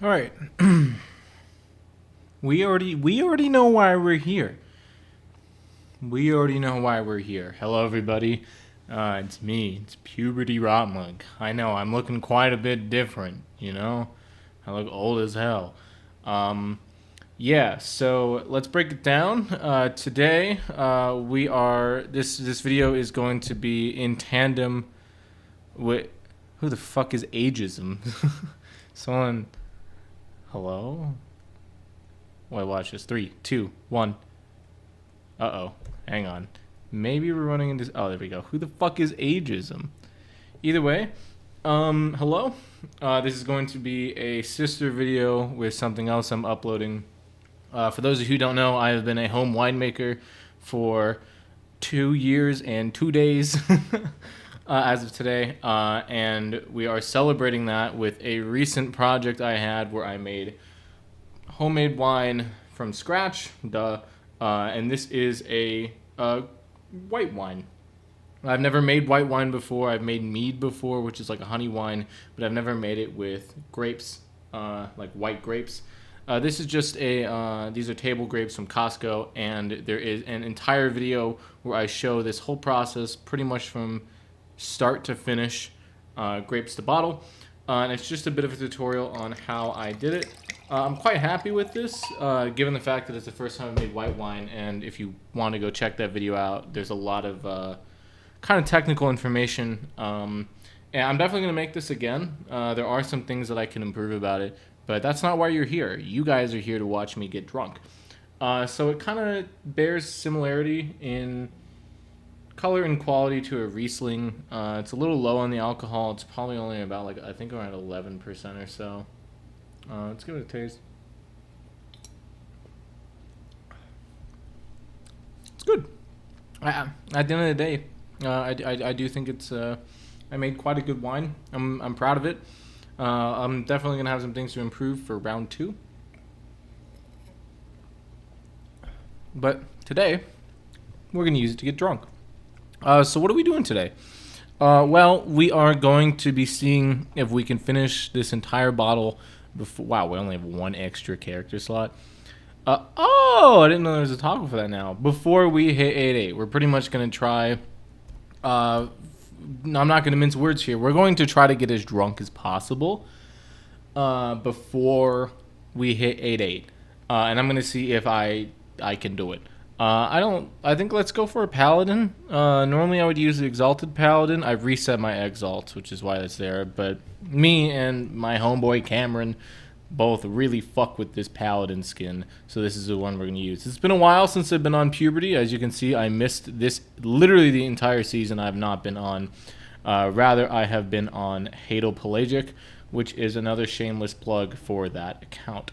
All right. we already know why we're here. We already know why we're here. Hello, everybody. It's me. It's Puberty Rotmug. I know I'm looking quite a bit different. I look old as hell. Um, yeah. So let's break it down. Today, we are this video is going to be in tandem with who the fuck is ageism? Someone. Hello. Wait, watch this. Three, two, one. Uh-oh. Hang on. Maybe we're running into... Oh, there we go. Who the fuck is ageism? Either way, hello. This is going to be a sister video with something else I'm uploading. For those of you who don't know, I have been a home winemaker for 2 years and 2 days as of today. And we are celebrating that with a recent project I had where I made homemade wine from scratch. Duh. And this is a white wine. I've never made white wine before. I've made mead before, which is like a honey wine, but I've never made it with grapes, like white grapes. This is just these are table grapes from Costco, and there is an entire video where I show this whole process pretty much from start to finish, grapes to bottle. And it's just a bit of a tutorial on how I did it. I'm quite happy with this, given the fact that it's the first time I made white wine, and if you want to go check that video out, there's a lot of kind of technical information. And I'm definitely going to make this again. There are some things that I can improve about it, but that's not why you're here. You guys are here to watch me get drunk. So it kind of bears similarity in color and quality to a Riesling. It's a little low on the alcohol. It's probably only about I think around 11% or so. Let's give it a taste. It's good. At the end of the day, I do think it's I made quite a good wine. I'm proud of it. I'm definitely gonna have some things to improve for round 2. But today, we're gonna use it to get drunk. So what are we doing today? Well, we are going to be seeing if we can finish this entire bottle before. Wow, we only have one extra character slot. I didn't know there was a toggle for that now. Before we hit 8-8, we're pretty much going to try. I'm not going to mince words here. We're going to try to get as drunk as possible before we hit 8-8. And I'm going to see if I can do it. I think let's go for a paladin. Normally I would use the exalted paladin. I've reset my exalts, which is why that's there. But me and my homeboy Cameron both really fuck with this paladin skin, so this is the one we're gonna use. It's been a while since I've been on puberty. As you can see, I missed this literally the entire season. I've not been on. Rather, I have been on Hadal Pelagic, which is another shameless plug for that account.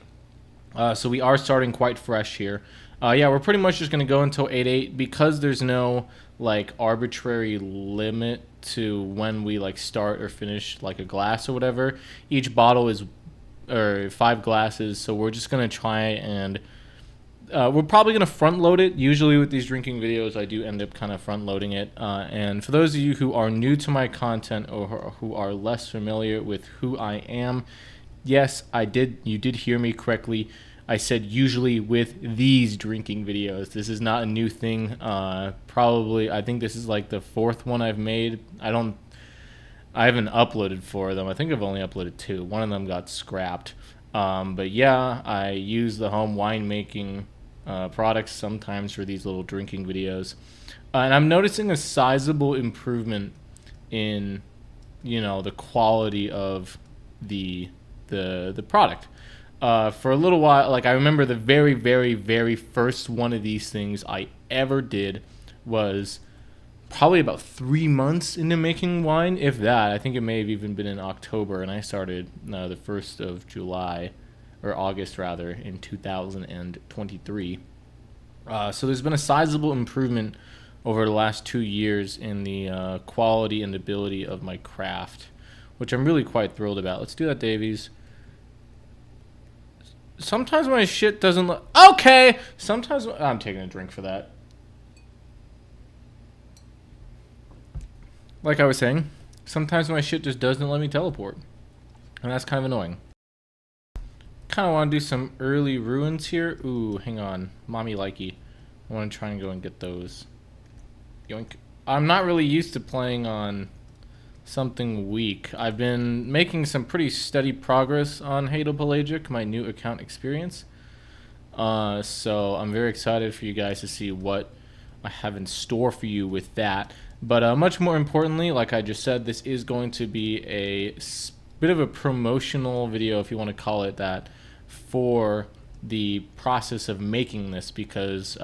So we are starting quite fresh here. Yeah, we're pretty much just going to go until 8-8 because there's no arbitrary limit to when we start or finish a glass or whatever. Each bottle is 5 glasses, so we're just going to try and we're probably going to front load it. Usually with these drinking videos, I do end up kind of front loading it. And for those of you who are new to my content or who are less familiar with who I am, yes, you did hear me correctly. I said usually with these drinking videos. This is not a new thing. Probably, I think this is the 4th one I've made. I haven't uploaded 4 of them. I think I've only uploaded 2. One of them got scrapped. But yeah, I use the home winemaking products sometimes for these little drinking videos. And I'm noticing a sizable improvement in, the quality of the product. For a little while, I remember the very, very, very first one of these things I ever did was probably about 3 months into making wine, if that. I think it may have even been in October, and I started the 1st of July, or August rather, in 2023. So there's been a sizable improvement over the last 2 years in the quality and ability of my craft, which I'm really quite thrilled about. Let's do that, Davies. Sometimes my shit doesn't look... Okay! Sometimes... I'm taking a drink for that. Like I was saying, sometimes my shit just doesn't let me teleport. And that's kind of annoying. kind of want to do some early ruins here. Ooh, hang on. Mommy likey. I want to try and go and get those. Yoink. I'm not really used to playing on something weak. I've been making some pretty steady progress on Halo Pelagic, my new account experience. So I'm very excited for you guys to see what I have in store for you with that. But much more importantly, like I just said, this is going to be a bit of a promotional video, if you want to call it that, for the process of making this, because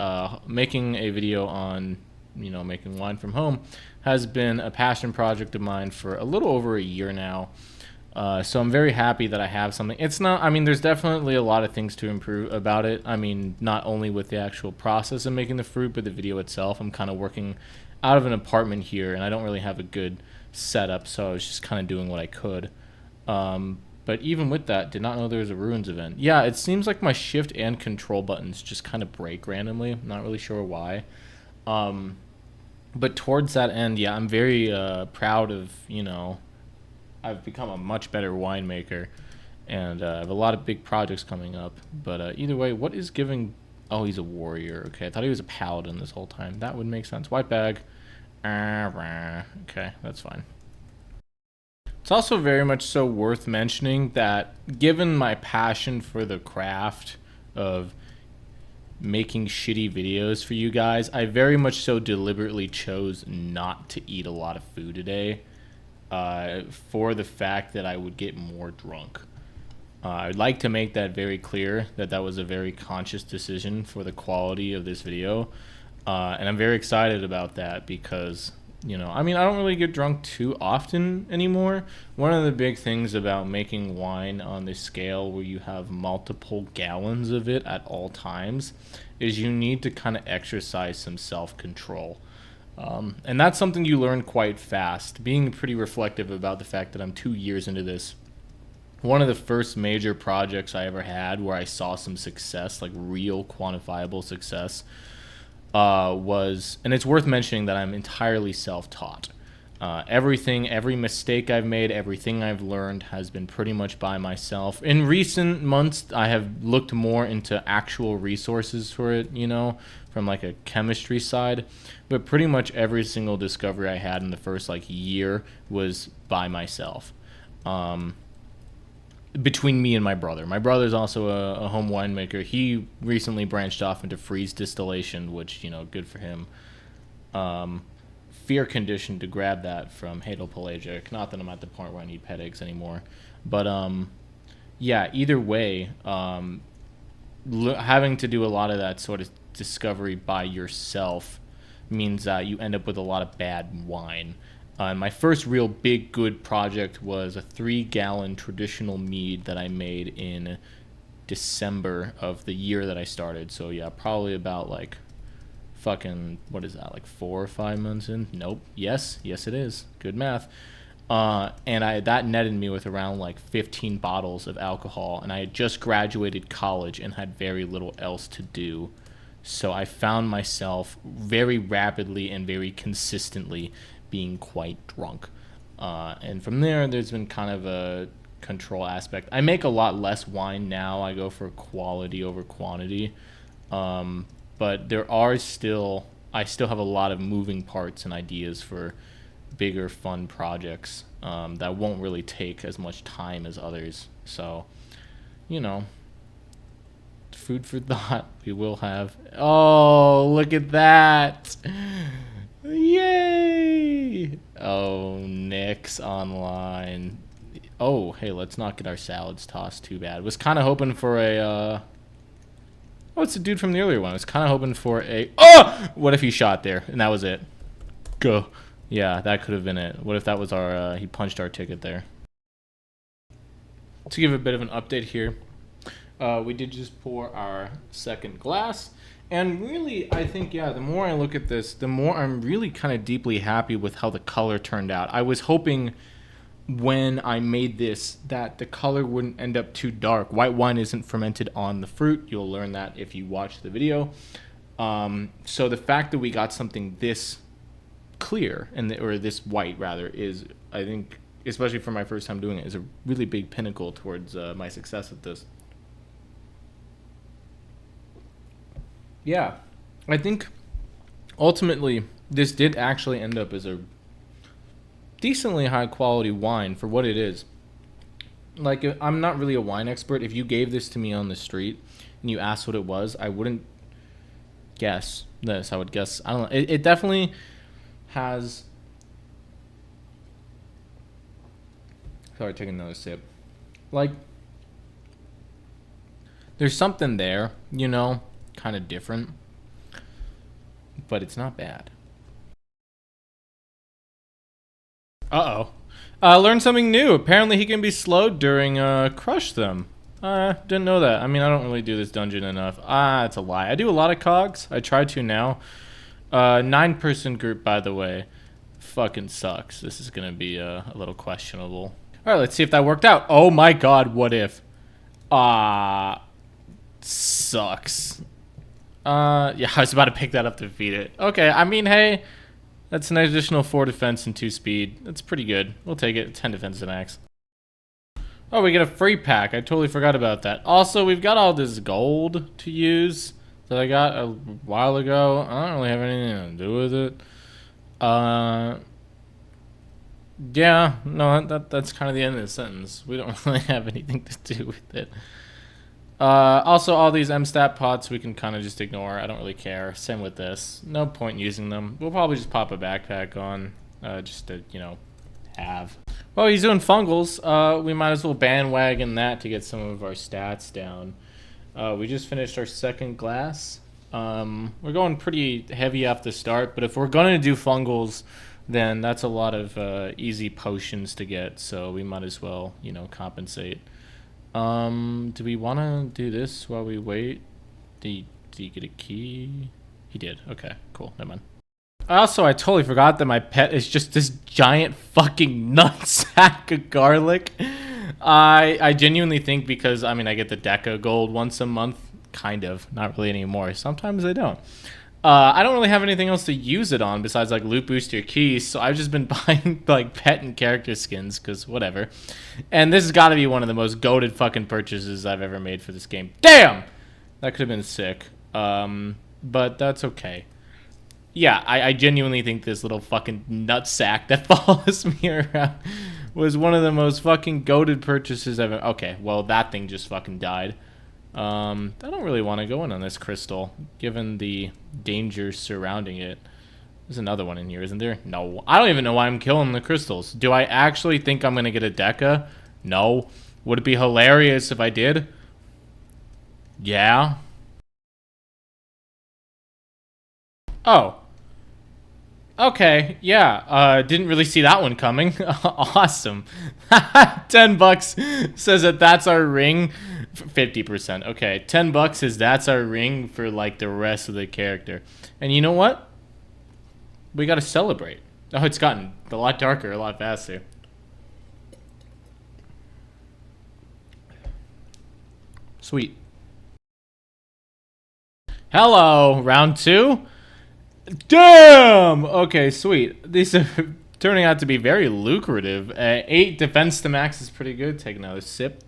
making a video on making wine from home has been a passion project of mine for a little over a year now. So I'm very happy that I have something. It's not, I mean, there's definitely a lot of things to improve about it. I mean, not only with the actual process of making the fruit, but the video itself. I'm kind of working out of an apartment here, and I don't really have a good setup, so I was just kind of doing what I could. But even with that, did not know there was a ruins event. Yeah, it seems like my shift and control buttons just kind of break randomly. I'm not really sure why. But towards that end, yeah, I'm very proud of, I've become a much better winemaker, and I have a lot of big projects coming up. But either way, what is giving... Oh, he's a warrior. Okay, I thought he was a paladin this whole time. That would make sense. White bag. Okay, that's fine. It's also very much so worth mentioning that given my passion for the craft of making shitty videos for you guys, I very much so deliberately chose not to eat a lot of food today, for the fact that I would get more drunk. I'd like to make that very clear that that was a very conscious decision for the quality of this video, and I'm very excited about that because, I mean, I don't really get drunk too often anymore. One of the big things about making wine on this scale where you have multiple gallons of it at all times is you need to kind of exercise some self-control. And that's something you learn quite fast. Being pretty reflective about the fact that I'm 2 years into this, one of the first major projects I ever had where I saw some success, like real quantifiable success, was, and it's worth mentioning that I'm entirely self-taught. Every mistake I've made, everything I've learned has been pretty much by myself. In recent months, I have looked more into actual resources for it, from like a chemistry side. But pretty much every single discovery I had in the first year was by myself. Between me and my brother. My brother's also a home winemaker. He recently branched off into freeze distillation, which, good for him. Fear conditioned to grab that from Halo Pelagic. Not that I'm at the point where I need pet eggs anymore. But, yeah, either way, having to do a lot of that sort of discovery by yourself means that you end up with a lot of bad wine. My first real big good project was a 3-gallon traditional mead that I made in December of the year that I started. So yeah, probably about what is that, 4 or 5 months in? Nope. Yes it is. Good math. And that netted me with around 15 bottles of alcohol, and I had just graduated college and had very little else to do. So I found myself very rapidly and very consistently being quite drunk, and from there's been kind of a control aspect. I make a lot less wine now. I go for quality over quantity, but I still have a lot of moving parts and ideas for bigger fun projects that won't really take as much time as others. So food for thought. We will have... Oh, look at that. Yay! Oh, Nick's online. Oh, hey, let's not get our salads tossed too bad. Was kind of hoping for a... Oh, it's the dude from the earlier one. I was kind of hoping for a... Oh! What if he shot there and that was it? Go. Yeah, that could have been it. What if that was our... he punched our ticket there. To give a bit of an update here, we did just pour our second glass. And really, I think, yeah, the more I look at this, the more I'm really kind of deeply happy with how the color turned out. I was hoping when I made this that the color wouldn't end up too dark. White wine isn't fermented on the fruit. You'll learn that if you watch the video. So the fact that we got something this clear, or this white, rather, is, I think, especially for my first time doing it, is a really big pinnacle towards my success at this. Yeah, I think ultimately this did actually end up as a decently high quality wine for what it is. Like, I'm not really a wine expert. If you gave this to me on the street and you asked what it was, I wouldn't guess this. I would guess, I don't know. It definitely has. Sorry, taking another sip. Like, there's something there, kind of different, but it's not bad. Uh-oh. Learned something new. Apparently he can be slowed during crush them. Didn't know that. I mean, I don't really do this dungeon enough. It's a lie. I do a lot of cogs. I try to now. 9-person group, by the way. Fucking sucks. This is gonna be a little questionable. Alright, let's see if that worked out. Oh my god, what if? Sucks. Yeah, I was about to pick that up to defeat it. Okay, I mean, hey, that's an additional 4 defense and 2 speed. That's pretty good. We'll take it. 10 defense and max. Oh, we get a free pack. I totally forgot about that. Also, we've got all this gold to use that I got a while ago. I don't really have anything to do with it. Yeah, no, that's kind of the end of the sentence. We don't really have anything to do with it. Also, all these M-stat pots we can kind of just ignore. I don't really care. Same with this. No point using them. We'll probably just pop a backpack on, just to, have. Well, he's doing fungals. We might as well bandwagon that to get some of our stats down. We just finished our second glass. We're going pretty heavy off the start, but if we're going to do fungals, then that's a lot of easy potions to get, so we might as well, compensate. Do we want to do this while we wait? Did he get a key? He did. Okay, cool. Never mind. Also, I totally forgot that my pet is just this giant fucking nutsack of garlic. I genuinely think because, I get the Deca gold once a month. Kind of. Not really anymore. Sometimes I don't. I don't really have anything else to use it on besides, like, loot booster keys, so I've just been buying, like, pet and character skins, because whatever. And this has got to be one of the most goated fucking purchases I've ever made for this game. Damn! That could have been sick. But that's okay. Yeah, I genuinely think this little fucking nutsack that follows me around was one of the most fucking goated purchases I've ever... Okay, well, that thing just fucking died. I don't really want to go in on this crystal, given the dangers surrounding it. There's another one in here, isn't there? No. I don't even know why I'm killing the crystals. Do I actually think I'm going to get a Deca? No. Would it be hilarious if I did? Yeah. Oh. Okay, yeah. Didn't really see that one coming. Awesome. $10 says that that's our ring. 50%. Okay, $10 is that's our ring for like the rest of the character. And you know what? We gotta celebrate. Oh, it's gotten a lot darker, a lot faster. Sweet. Hello, round 2. Damn! Okay, sweet. These are turning out to be very lucrative. 8 defense to max is pretty good. Take another sip.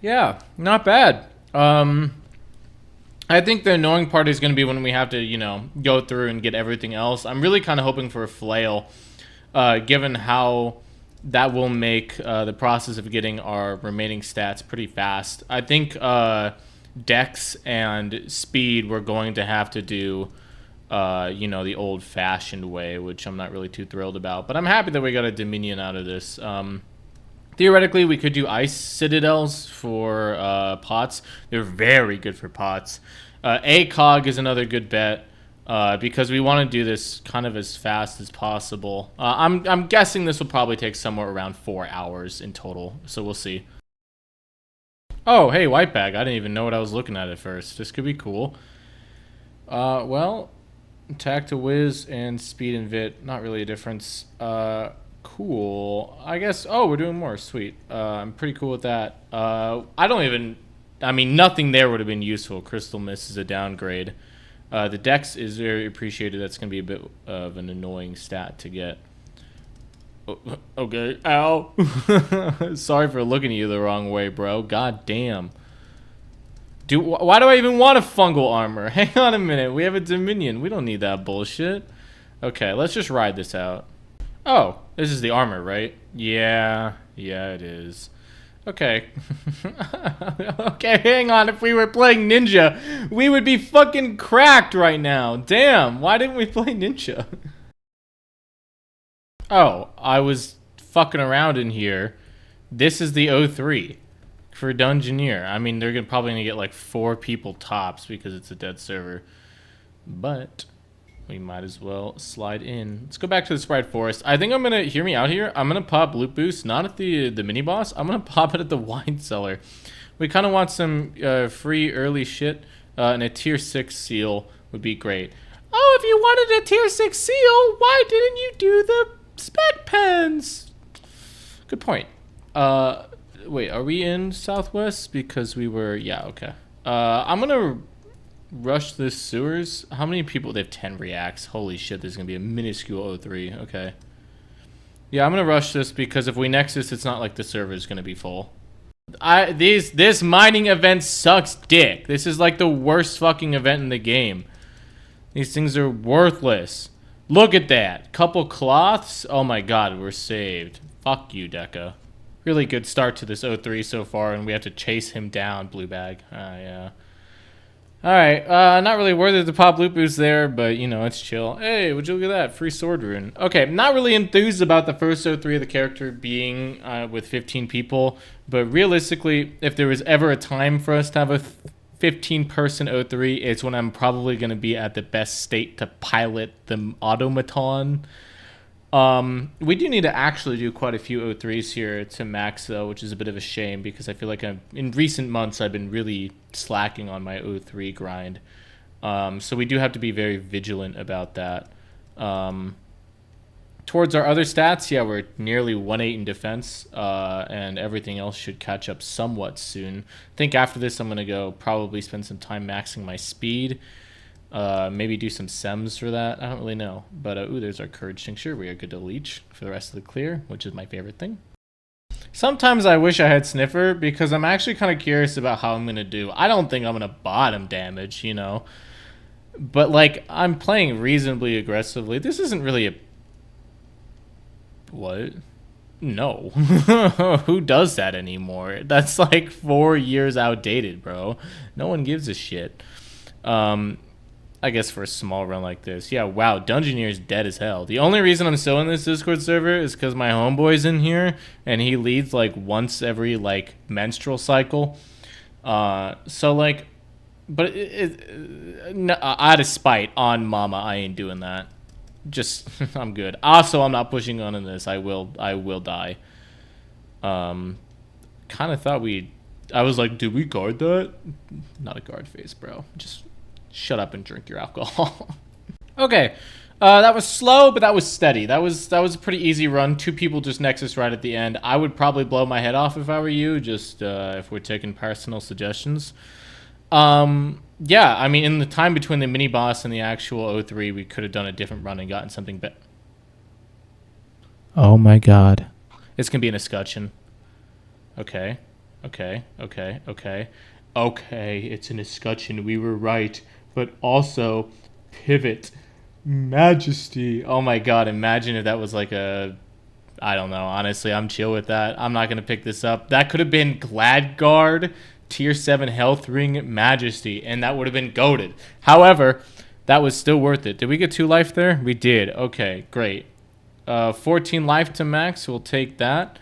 Yeah, not bad. I think the annoying part is going to be when we have to, go through and get everything else. I'm really kind of hoping for a flail, given how that will make the process of getting our remaining stats pretty fast. I think Dex and Speed we're going to have to do, the old-fashioned way, which I'm not really too thrilled about. But I'm happy that we got a Dominion out of this. Theoretically, we could do ice citadels for pots. They're very good for pots. ACOG is another good bet because we want to do this kind of as fast as possible. I'm guessing this will probably take somewhere around 4 hours in total, so we'll see. Oh, hey, white bag. I didn't even know what I was looking at first. This could be cool. Well, attack to whiz and speed and vit, not really a difference. Cool. I guess, oh, we're doing more. Sweet. I'm pretty cool with that. Nothing there would have been useful. Crystal Mist is a downgrade. The Dex is very appreciated. That's going to be a bit of an annoying stat to get. Oh, okay. Ow. Sorry for looking at you the wrong way, bro. God damn. Why do I even want a fungal armor? Hang on a minute. We have a Dominion. We don't need that bullshit. Okay, let's just ride this out. Oh, this is the armor, right? Yeah, it is. Okay. Okay, hang on. If we were playing Ninja, we would be fucking cracked right now. Damn, why didn't we play Ninja? Oh, I was fucking around in here. This is the 03 for Dungeoneer. I mean, they're probably gonna get like 4 people tops because it's a dead server. But we might as well slide in. Let's go back to the Sprite Forest. I think I'm gonna, hear me out here, I'm gonna pop Loot Boost, not at the mini boss. I'm gonna pop it at the wine cellar. We kind of want some free early shit, and a tier 6 seal would be great. Oh, if you wanted a tier 6 seal, why didn't you do the spec pens? Good point. Wait, are we in Southwest? Because we were, yeah, okay. I'm gonna rush this sewers. How many people? They have 10 reacts. Holy shit, there's gonna be a minuscule 03. Okay. Yeah, I'm gonna rush this because if we nexus, it's not like the server is gonna be full. This mining event sucks dick. This is like the worst fucking event in the game. These things are worthless. Look at that. Couple cloths. Oh my god, we're saved. Fuck you, Deca. Really good start to this 03 so far, and we have to chase him down, Blue Bag. Yeah. Alright, not really worth it to pop Loot Boost there, but, you know, it's chill. Hey, would you look at that? Free sword rune. Okay, not really enthused about the first 03 of the character being with 15 people, but realistically, if there was ever a time for us to have a 15-person 03, it's when I'm probably going to be at the best state to pilot the automaton. We do need to actually do quite a few 03s here to max, though, which is a bit of a shame because I feel like in recent months I've been really slacking on my 03 grind. So we do have to be very vigilant about that. Towards our other stats, yeah, we're nearly 1-8 in defense, and everything else should catch up somewhat soon. I think after this I'm going to go probably spend some time maxing my speed. Maybe do some sems for that. I don't really know. But, ooh, there's our Courage Tincture. We are good to leech for the rest of the clear, which is my favorite thing. Sometimes I wish I had Sniffer because I'm actually kind of curious about how I'm going to do. I don't think I'm going to bottom damage, you know. But, like, I'm playing reasonably aggressively. This isn't really a... What? No. Who does that anymore? That's, like, 4 years outdated, bro. No one gives a shit. I guess for a small run like this. Yeah, wow, Dungeoneer's dead as hell. The only reason I'm still in this Discord server is because my homeboy's in here, and he leads, like, once every, like, menstrual cycle. So, like, but no, out of spite on Mama, I ain't doing that. Just, I'm good. Also, I'm not pushing on in this. I will die. Kind of thought I was like, did we guard that? Not a guard phase, bro. Just... shut up and drink your alcohol. Okay, that was slow, but that was steady. That was a pretty easy run. 2 people just nexus right at the end. I would probably blow my head off if I were you, just if we're taking personal suggestions. Yeah, I mean, in the time between the mini boss and the actual 03, we could have done a different run and gotten something better. Oh my god. It's gonna be an escutcheon. Okay, it's an escutcheon. We were right. But also, pivot. Majesty. Oh my god, imagine if that was like a... I don't know. Honestly, I'm chill with that. I'm not going to pick this up. That could have been Gladguard, tier 7 health ring, Majesty, and that would have been goated. However, that was still worth it. Did we get 2 life there? We did. Okay, great. 14 life to max. We'll take that.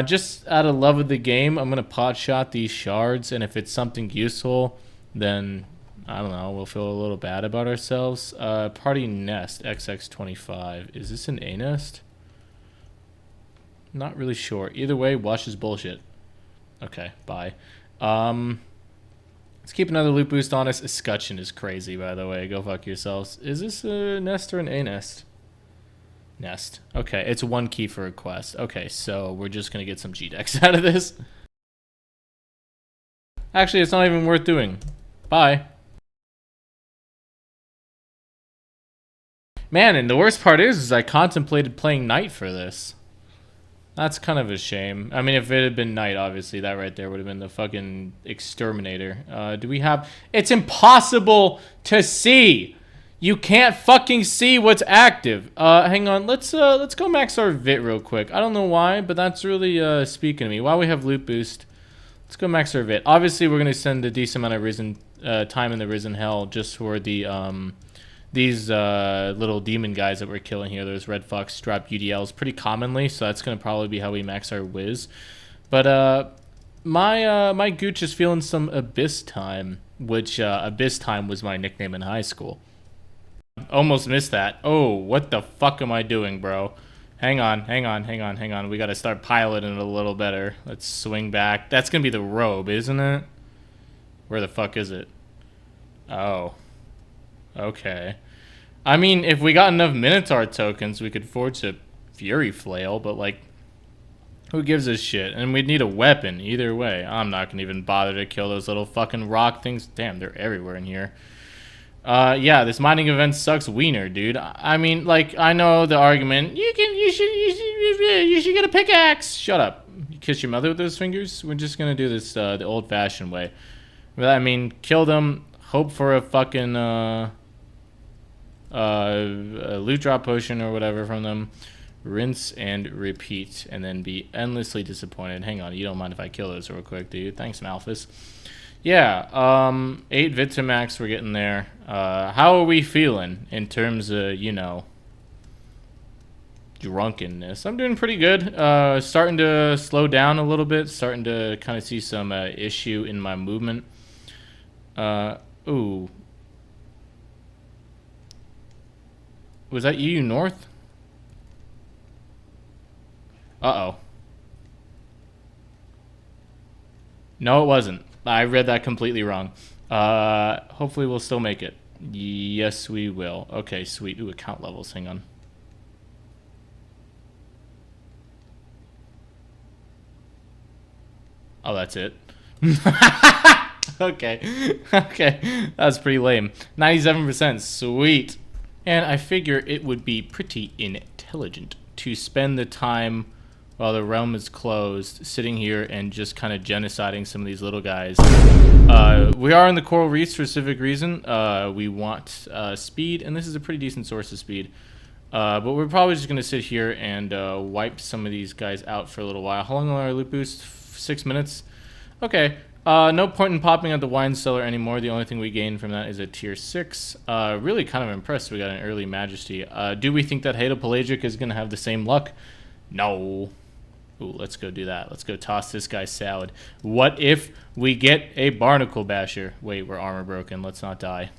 Just out of love of the game, I'm going to pot shot these shards, and if it's something useful, then, I don't know, we'll feel a little bad about ourselves. Party nest, XX25. Is this an A nest? Not really sure. Either way, Wash is bullshit. Okay, bye. Let's keep another loot boost on us. Escutcheon is crazy, by the way. Go fuck yourselves. Is this a nest or an A nest? Nest. Okay, it's 1 key for a quest. Okay, so we're just gonna get some G-Dex out of this. Actually, it's not even worth doing. Bye. Man, and the worst part is I contemplated playing Knight for this. That's kind of a shame. I mean, if it had been night, obviously, that right there would have been the fucking exterminator. Do we have... It's impossible to see! You can't fucking see what's active. Hang on. Let's go max our vit real quick. I don't know why, but that's really, speaking to me. While we have loot boost, let's go max our vit. Obviously, we're gonna send a decent amount of risen, time in the risen hell just for the, these little demon guys that we're killing here. There's red fox strap UDLs pretty commonly, so that's gonna probably be how we max our whiz. But my gooch is feeling some abyss time, which abyss time was my nickname in high school. Almost missed that. Oh, what the fuck am I doing, bro? Hang on. We gotta start piloting it a little better. Let's swing back. That's gonna be the robe, isn't it? Where the fuck is it? Oh. Okay. I mean, if we got enough Minotaur tokens, we could forge a Fury Flail, but, like, who gives a shit? And we'd need a weapon, either way. I'm not gonna even bother to kill those little fucking rock things. Damn, they're everywhere in here. Yeah, this mining event sucks wiener, dude. I mean, like, I know the argument. You should get a pickaxe. Shut up. You kiss your mother with those fingers? We're just gonna do this, the old-fashioned way. But, I mean, kill them, hope for a fucking, a loot drop potion or whatever from them, rinse and repeat, and then be endlessly disappointed. Hang on, you don't mind if I kill those real quick, do you? Thanks, Malphus. Yeah, 8 Vitamax, we're getting there. How are we feeling in terms of, you know, drunkenness? I'm doing pretty good. Starting to slow down a little bit, starting to kind of see some issue in my movement. Ooh. Was that you north? Uh-oh. No, it wasn't. I read that completely wrong. Hopefully we'll still make it. Yes, we will. Okay, sweet. Ooh, account levels. Hang on. Oh, that's it. Okay. Okay. That's pretty lame. 97%. Sweet. And I figure it would be pretty intelligent to spend the time while the realm is closed, sitting here and just kind of genociding some of these little guys. We are in the coral reefs for a specific reason. We want speed, and this is a pretty decent source of speed. But we're probably just going to sit here and wipe some of these guys out for a little while. How long will our loot boost? 6 minutes? Okay. No point in popping out the wine cellar anymore. The only thing we gain from that is a tier 6. Really kind of impressed we got an early majesty. Do we think that Hadopelagic is going to have the same luck? No. Ooh, let's go do that. Let's go toss this guy salad. What if we get a barnacle basher? Wait, we're armor broken. Let's not die.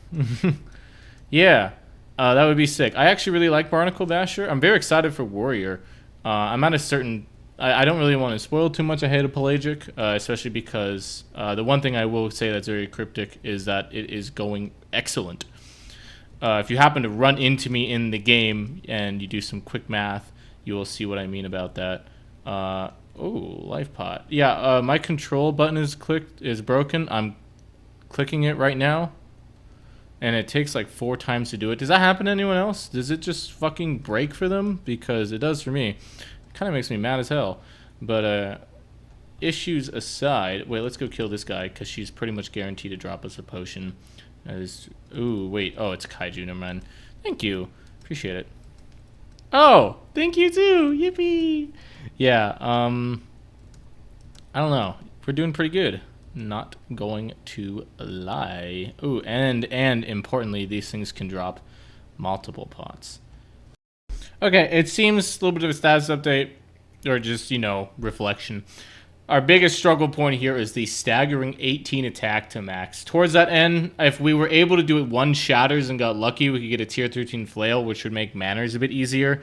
Yeah, that would be sick. I actually really like barnacle basher. I'm very excited for warrior. I'm at a certain... I don't really want to spoil too much. I hate a pelagic, especially because the one thing I will say that's very cryptic is that it is going excellent. If you happen to run into me in the game and you do some quick math, you will see what I mean about that. Oh, life pot. Yeah, my control button is broken. I'm clicking it right now, and it takes like 4 times to do it. Does that happen to anyone else? Does it just fucking break for them? Because it does for me. It kind of makes me mad as hell. But issues aside, wait, let's go kill this guy because she's pretty much guaranteed to drop us a potion. Ooh, wait. Oh, it's Kaiju. Never mind. Thank you. Appreciate it. Oh, thank you too. Yippee. Yeah, I don't know. We're doing pretty good. Not going to lie. Ooh, and importantly, these things can drop multiple pots. Okay, it seems a little bit of a status update, or just, you know, reflection. Our biggest struggle point here is the staggering 18 attack to max. Towards that end, if we were able to do it 1 shatters and got lucky, we could get a tier 13 flail, which would make manners a bit easier.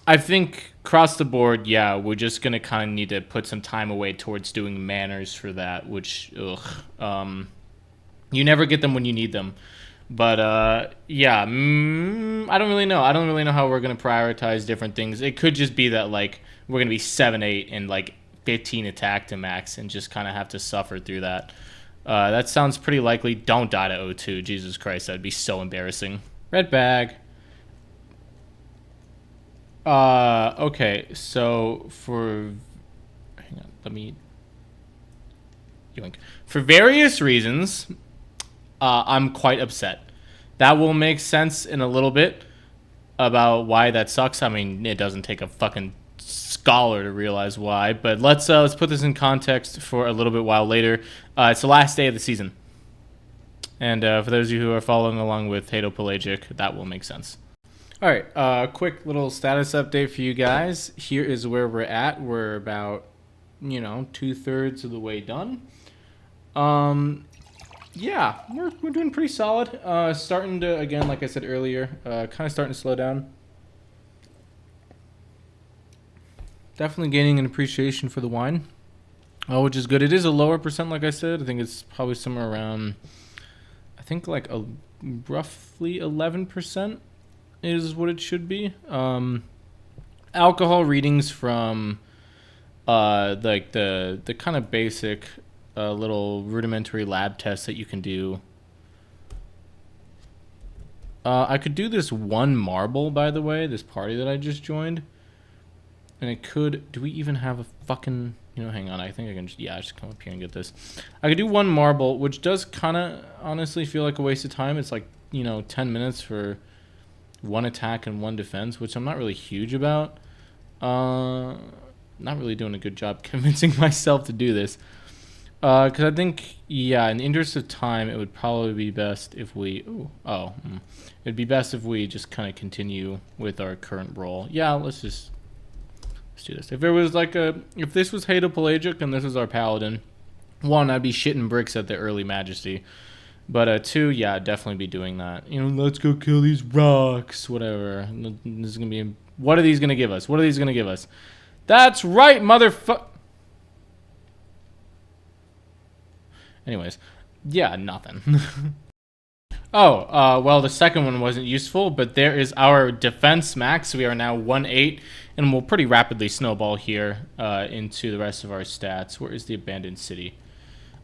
I think across the board, yeah, we're just going to kind of need to put some time away towards doing manners for that, which, you never get them when you need them. But, yeah, I don't really know. I don't really know how we're going to prioritize different things. It could just be that, like, we're going to be 7-8 and, like, 15 attack to max and just kind of have to suffer through that. That sounds pretty likely. Don't die to O2. Jesus Christ, that'd be so embarrassing. Red bag. Okay, so for... Hang on, let me... Yoink. For various reasons, I'm quite upset. That will make sense in a little bit about why that sucks. I mean, it doesn't take a fucking scholar to realize why, but let's put this in context for a little bit while later. It's the last day of the season. And for those of you who are following along with Hadopelagic, that will make sense. All right, quick little status update for you guys. Here is where we're at. We're about, 2/3 of the way done. Yeah, we're doing pretty solid. Starting to, again, like I said earlier, kind of starting to slow down. Definitely gaining an appreciation for the wine, which is good. It is a lower percent, like I said. I think it's probably somewhere around, I think like roughly 11% is what it should be. Alcohol readings from like the kind of basic little rudimentary lab tests that you can do. I could do this one marble, by the way, this party that I just joined. And it could... Do we even have a fucking... hang on. I think I can just... Yeah, I just come up here and get this. I could do one marble, which does kind of honestly feel like a waste of time. It's like, 10 minutes for one attack and one defense, which I'm not really huge about. Not really doing a good job convincing myself to do this. Because I think, yeah, in the interest of time, it would probably be best if we... It'd be best if we just kind of continue with our current role. Yeah, let's do this. If it was like if this was Hadopelagic and this was our paladin, one, I'd be shitting bricks at the early majesty. But two, yeah, I'd definitely be doing that. Let's go kill these rocks, whatever. This is gonna be... What are these gonna give us? What are these gonna give us? That's right, motherfucker. Anyways, yeah, nothing. Well, the second one wasn't useful, but there is our defense max. We are now 1/8, and we'll pretty rapidly snowball here into the rest of our stats. Where is the abandoned city?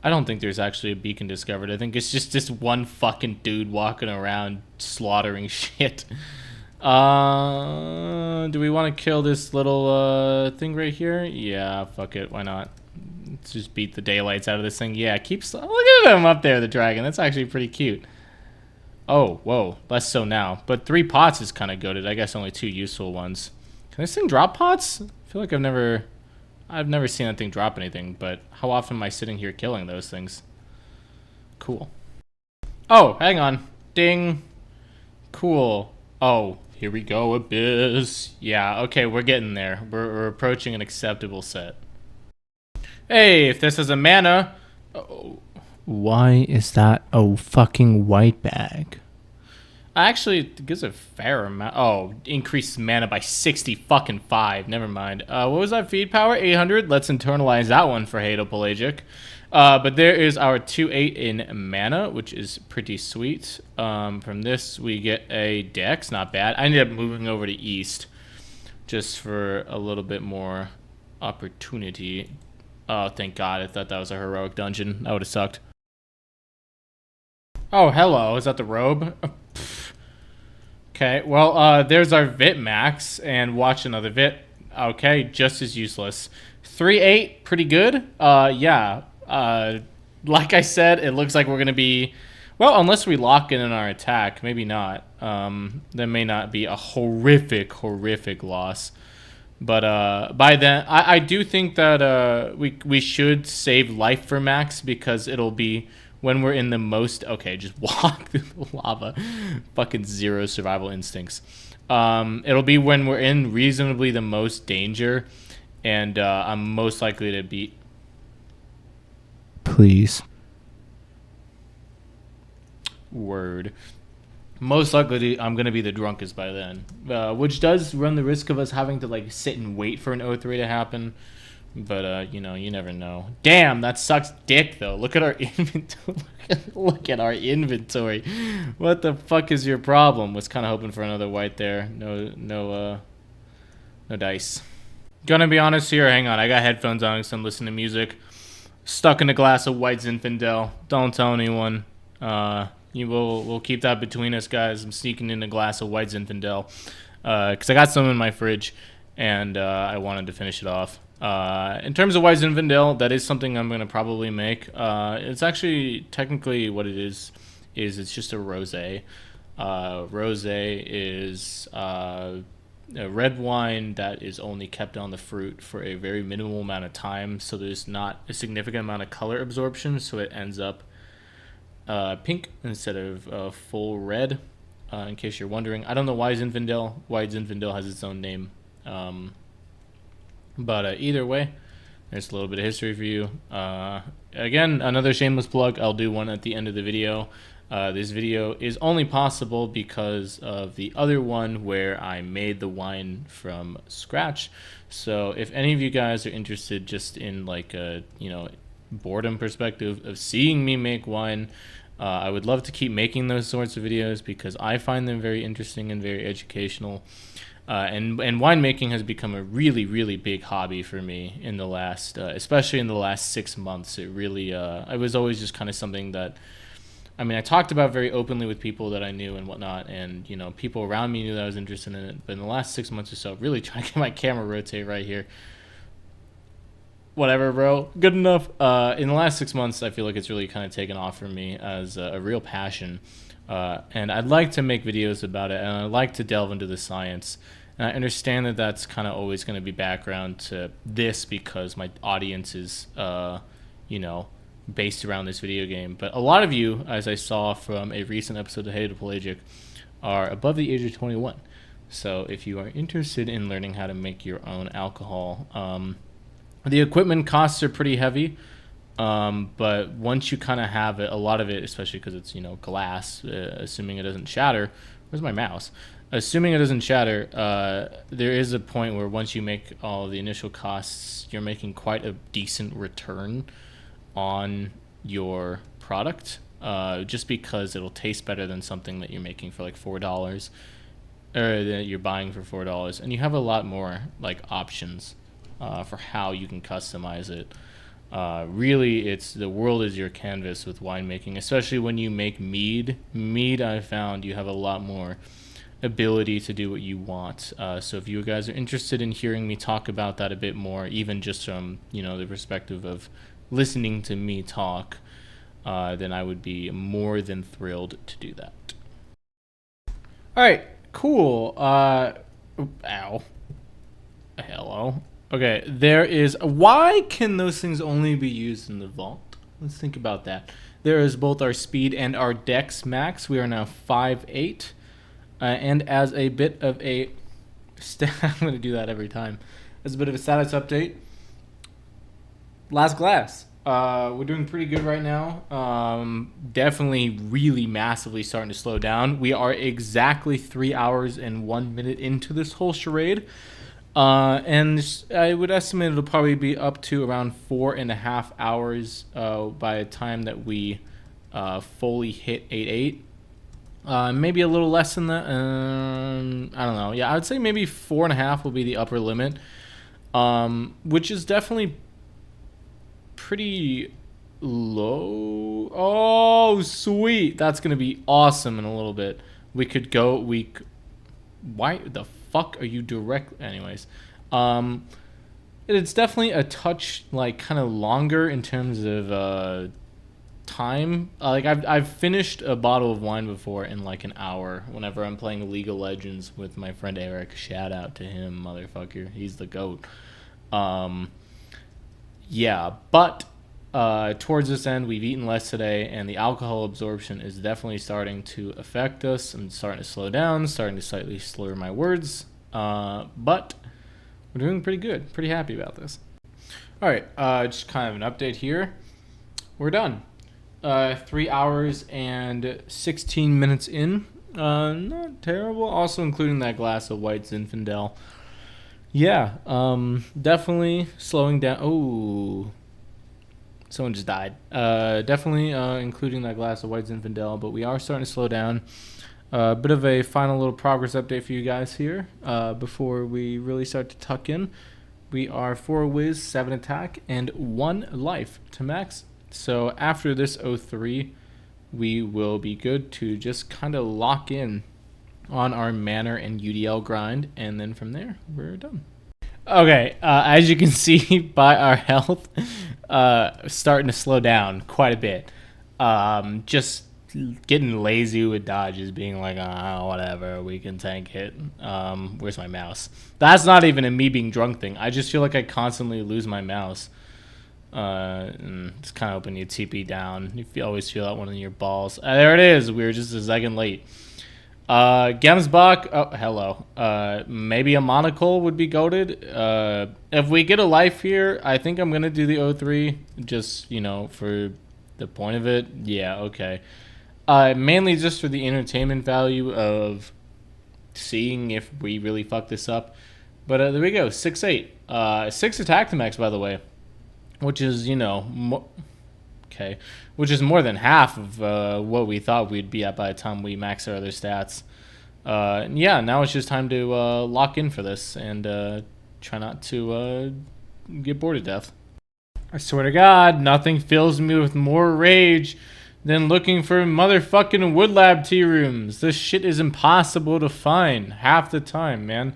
I don't think there's actually a beacon discovered. I think it's just this one fucking dude walking around slaughtering shit. Do we want to kill this little thing right here? Yeah, fuck it. Why not? Let's just beat the daylights out of this thing. Yeah, look at him up there, the dragon. That's actually pretty cute. Oh, whoa. Less so now. But 3 pots is kind of goated. I guess only 2 useful ones. Can this thing drop pots? I feel like I've never seen that thing drop anything, but how often am I sitting here killing those things? Cool. Oh, hang on. Ding. Cool. Oh, here we go, Abyss. Yeah, okay, we're getting there. We're approaching an acceptable set. Hey, if this is a mana... Oh, why is that a fucking white bag? Actually, it gives a fair amount. Oh, increases mana by 65. Never mind. What was that feed power? 800? Let's internalize that one for Hadopelagic. But there is our 2/8 in mana, which is pretty sweet. From this, we get a dex. Not bad. I ended up moving over to East just for a little bit more opportunity. Oh, thank God. I thought that was a heroic dungeon. That would have sucked. Oh, hello. Is that the robe? Okay, well, there's our Vit max, and watch another Vit. Okay, just as useless. 3/8, pretty good. Yeah. Like I said, it looks like we're going to be... Well, unless we lock in our attack, maybe not. There may not be a horrific loss. But by then, I do think that we should save life for max, because it'll be... When we're in the most... Okay, just walk through the lava. Fucking 0 survival instincts. It'll be when we're in reasonably the most danger. And I'm most likely to be... Please. Word. Most likely I'm going to be the drunkest by then. Which does run the risk of us having to like sit and wait for an O3 to happen. But, you never know. Damn, that sucks dick, though. Look at our inventory. Look at our inventory. What the fuck is your problem? Was kind of hoping for another white there. No dice. Gonna be honest here. Hang on. I got headphones on because I'm listening to music. Stuck in a glass of white Zinfandel. Don't tell anyone. We'll keep that between us, guys. I'm sneaking in a glass of white Zinfandel. because I got some in my fridge, and I wanted to finish it off. In terms of White Zinfandel, that is something I'm gonna probably make. It's actually technically what it is it's just a rosé. Rosé is a red wine that is only kept on the fruit for a very minimal amount of time, so there's not a significant amount of color absorption, so it ends up pink instead of full red. In case you're wondering, I don't know why Zinfandel. White Zinfandel has its own name, but either way, there's a little bit of history for you. Again, another shameless plug. I'll do one at the end of the video. This video is only possible because of the other one where I made the wine from scratch. So if any of you guys are interested just in like a, boredom perspective of seeing me make wine, I would love to keep making those sorts of videos because I find them very interesting and very educational. And winemaking has become a really, really big hobby for me in the last, especially in the last 6 months. It really, it was always just kind of something that, I talked about very openly with people that I knew and whatnot, and, people around me knew that I was interested in it. But in the last 6 months or so, really trying to get my camera rotate right here. Whatever, bro. Good enough. In the last 6 months, I feel like it's really kind of taken off for me as a real passion. And I'd like to make videos about it, and I'd like to delve into the science. And I understand that that's kind of always going to be background to this because my audience is, based around this video game. But a lot of you, as I saw from a recent episode of Hated Pelagic, are above the age of 21. So if you are interested in learning how to make your own alcohol, the equipment costs are pretty heavy. But once you kind of have it, a lot of it, especially because it's, glass, assuming it doesn't shatter. Where's my mouse? Assuming it doesn't shatter, there is a point where once you make all the initial costs, you're making quite a decent return on your product, just because it'll taste better than something that you're making for like $4, or that you're buying for $4, and you have a lot more like options for how you can customize it. Really, it's the world is your canvas with winemaking, especially when you make mead. Mead, I found you have a lot more ability to do what you want. So if you guys are interested in hearing me talk about that a bit more, even just from the perspective of listening to me talk, then I would be more than thrilled to do that. All right, cool. Ow. Hello. Okay, there is... Why can those things only be used in the vault? Let's think about that. There is both our speed and our dex max. We are now 5'8". And as a bit of a... I'm going to do that every time. As a bit of a status update, last glass. We're doing pretty good right now. Definitely really massively starting to slow down. We are exactly 3 hours and 1 minute into this whole charade. And I would estimate it'll probably be up to around 4.5 hours by the time that we fully hit 8.8. Maybe a little less than that. I don't know. Yeah, I would say maybe 4.5 will be the upper limit, which is definitely pretty low. Oh, sweet. That's going to be awesome in a little bit. We could go... Why the fuck are you direct... Anyways. It's definitely a touch, like, kind of longer in terms of time. Like, I've finished a bottle of wine before in, like, an hour whenever I'm playing League of Legends with my friend Eric. Shout out to him, motherfucker. He's the GOAT. Yeah, but towards this end, we've eaten less today, and the alcohol absorption is definitely starting to affect us. I'm starting to slow down, starting to slightly slur my words, but we're doing pretty good. Pretty happy about this. All right, just kind of an update here. We're done. 3 hours and 16 minutes in. Not terrible. Also including that glass of White Zinfandel. Yeah, definitely slowing down. Oh, someone just died. Definitely including that glass of White Zinfandel, but we are starting to slow down. A bit of a final little progress update for you guys here before we really start to tuck in. We are 4 whiz, 7 attack, and 1 life to max. So after this 03, we will be good to just kind of lock in on our mana and UDL grind, and then from there, we're done. Okay, as you can see by our health starting to slow down quite a bit. Just getting lazy with dodges, being like, oh, whatever, we can tank it. Where's my mouse? That's not even a me being drunk thing. I just feel like I constantly lose my mouse. Just kind of hoping you TP down. You always feel that one in your balls. There it is. We were just a second late. Gemsbach, oh, hello. Maybe a monocle would be goated. If we get a life here, I think I'm going to do the O3, just, for the point of it. Yeah, okay. Mainly just for the entertainment value of seeing if we really fuck this up. But there we go, 6-8. 6 attack to max, by the way, which is, okay, which is more than half of what we thought we'd be at by the time we max our other stats. Yeah, now it's just time to lock in for this and try not to get bored to death. I swear to God, nothing fills me with more rage than looking for motherfucking wood lab tea rooms. This shit is impossible to find half the time, man.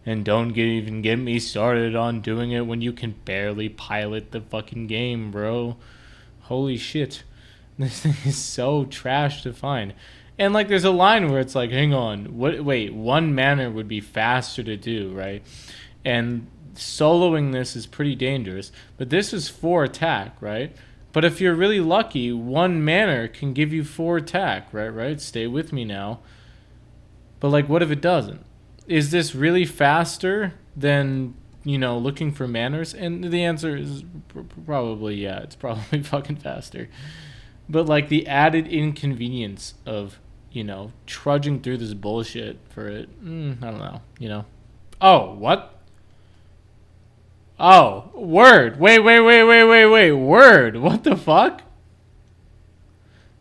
And don't even get me started on doing it when you can barely pilot the fucking game, bro. Holy shit. This thing is so trash to find. And like there's a line where it's like, hang on, wait, 1 mana would be faster to do, right? And soloing this is pretty dangerous. But this is 4 attack, right? But if you're really lucky, 1 mana can give you 4 attack, right? Stay with me now. But like, what if it doesn't? Is this really faster than, looking for manners? And the answer is probably, yeah, it's probably fucking faster. But like the added inconvenience of, trudging through this bullshit for it, I don't know, Oh, what? Oh, word. Wait, word. What the fuck?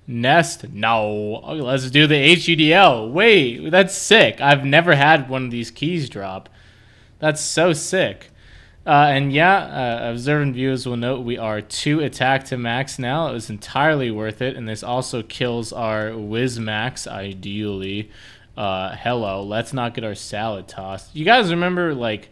Nest? No. Okay, let's do the HUDL. Wait, that's sick. I've never had one of these keys drop. That's so sick. And yeah, observant viewers will note we are 2 attack to max now. It was entirely worth it. And this also kills our whiz max, ideally. Hello, let's not get our salad tossed. You guys remember, like,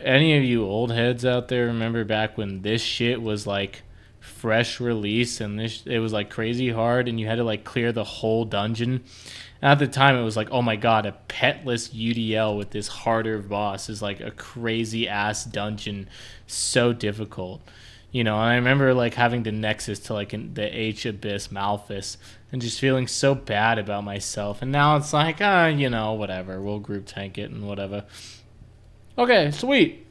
any of you old heads out there remember back when this shit was, like, fresh release and it was like crazy hard and you had to like clear the whole dungeon? And at the time it was like, oh my god, a petless UDL with this harder boss is like a crazy ass dungeon, so difficult, and I remember like having the nexus to like the H Abyss Malphus and just feeling so bad about myself. And now it's like, whatever, we'll group tank it and whatever. Okay, sweet.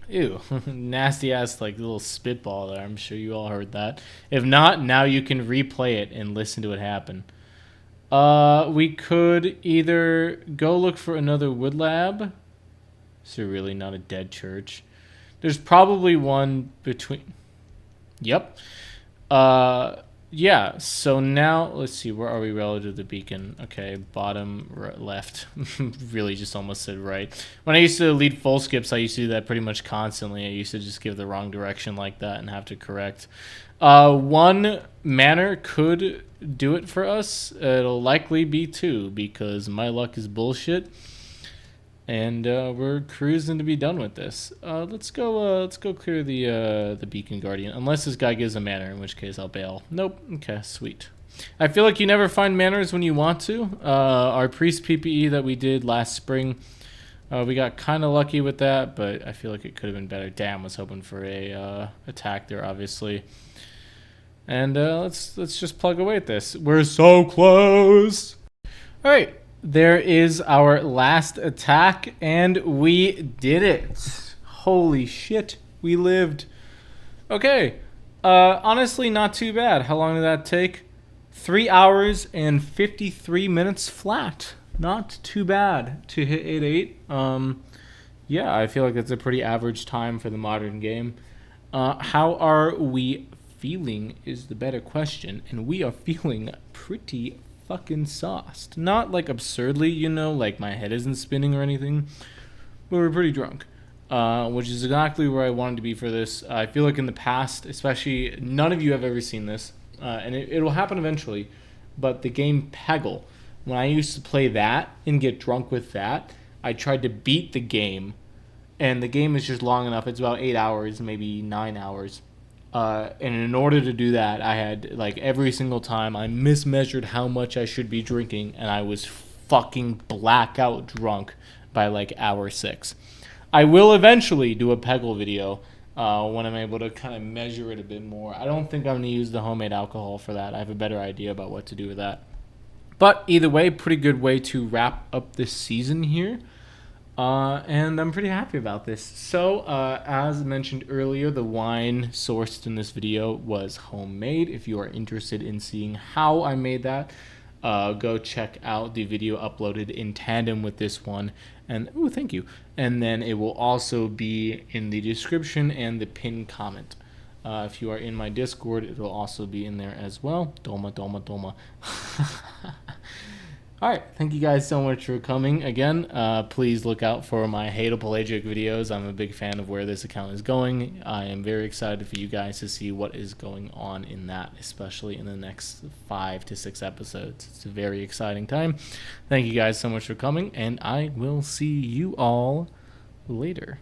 Ew, nasty ass like little spitball there. I'm sure you all heard that. If not, now you can replay it and listen to it happen. We could either go look for another wood lab. Is there really not a dead church? There's probably one between. Yep. Yeah, so now, let's see, where are we relative to the beacon? Okay, bottom left. Really just almost said right. When I used to lead full skips, I used to do that pretty much constantly. I used to just give the wrong direction like that and have to correct. 1 manor could do it for us. It'll likely be 2 because my luck is bullshit. And we're cruising to be done with this. Let's go clear the beacon guardian. Unless this guy gives a manor, in which case I'll bail. Nope. Okay, sweet. I feel like you never find manors when you want to. Our priest PPE that we did last spring, we got kind of lucky with that, but I feel like it could have been better. Damn, was hoping for a attack there, obviously. And let's just plug away at this. We're so close. All right. There is our last attack, and we did it. Holy shit, we lived. Okay, honestly, not too bad. How long did that take? 3 hours and 53 minutes flat. Not too bad to hit 8-8. Yeah, I feel like that's a pretty average time for the modern game. How are we feeling is the better question, and we are feeling pretty fucking sauced. Not like absurdly, like my head isn't spinning or anything, but we're pretty drunk, which is exactly where I wanted to be for this. I feel like in the past, especially, none of you have ever seen this, and it will happen eventually, but the game Peggle, When I used to play that and get drunk with that, I tried to beat the game, and the game is just long enough. It's about 8 hours, maybe 9 hours. And in order to do that, I had like every single time I mismeasured how much I should be drinking, and I was fucking blackout drunk by like hour 6. I will eventually do a Peggle video when I'm able to kind of measure it a bit more. I don't think I'm going to use the homemade alcohol for that. I have a better idea about what to do with that. But either way, pretty good way to wrap up this season here. And I'm pretty happy about this. So, as mentioned earlier, the wine sourced in this video was homemade. If you are interested in seeing how I made that, go check out the video uploaded in tandem with this one. And, ooh, thank you. And then it will also be in the description and the pinned comment. If you are in my Discord, it will also be in there as well. Doma, doma, doma. All right, thank you guys so much for coming again. Please look out for my Hate Pelagic videos. I'm a big fan of where this account is going. I am very excited for you guys to see what is going on in that, especially in the next 5 to 6 episodes. It's a very exciting time. Thank you guys so much for coming, and I will see you all later.